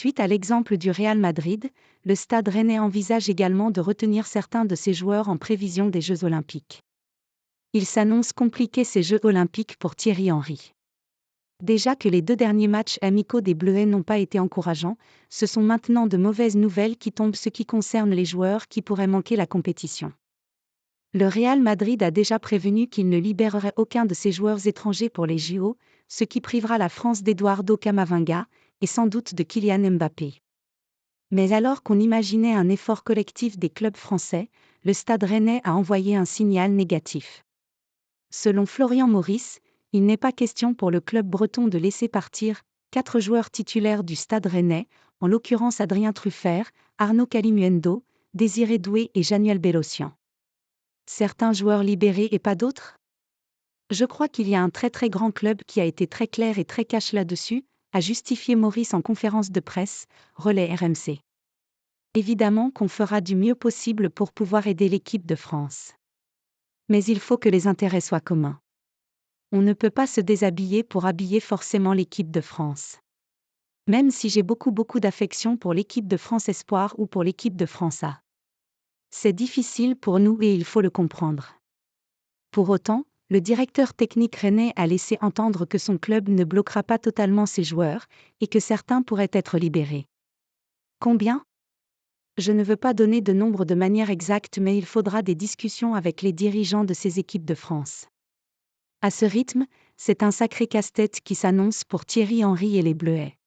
Suite à l'exemple du Real Madrid, le Stade Rennais envisage également de retenir certains de ses joueurs en prévision des Jeux Olympiques. Il s'annonce compliqué ces Jeux Olympiques pour Thierry Henry. Déjà que les 2 derniers matchs amicaux des Bleuets n'ont pas été encourageants, ce sont maintenant de mauvaises nouvelles qui tombent ce qui concerne les joueurs qui pourraient manquer la compétition. Le Real Madrid a déjà prévenu qu'il ne libérerait aucun de ses joueurs étrangers pour les JO, ce qui privera la France d'Eduardo Camavinga, et sans doute de Kylian Mbappé. Mais alors qu'on imaginait un effort collectif des clubs français, le Stade Rennais a envoyé un signal négatif. Selon Florian Maurice, il n'est pas question pour le club breton de laisser partir 4 joueurs titulaires du Stade Rennais, en l'occurrence Adrien Truffert, Arnaud Calimuendo, Désiré Doué et Januel Bélocian. Certains joueurs libérés et pas d'autres ? Je crois qu'il y a un très grand club qui a été très clair et très cash là-dessus, a justifié Maurice en conférence de presse, relais RMC. Évidemment qu'on fera du mieux possible pour pouvoir aider l'équipe de France. Mais il faut que les intérêts soient communs. On ne peut pas se déshabiller pour habiller forcément l'équipe de France. Même si j'ai beaucoup d'affection pour l'équipe de France Espoir ou pour l'équipe de France A. C'est difficile pour nous et il faut le comprendre. Pour autant, le directeur technique rennais a laissé entendre que son club ne bloquera pas totalement ses joueurs, et que certains pourraient être libérés. Combien ? Je ne veux pas donner de nombre de manière exacte, mais il faudra des discussions avec les dirigeants de ces équipes de France. À ce rythme, c'est un sacré casse-tête qui s'annonce pour Thierry Henry et les Bleuets.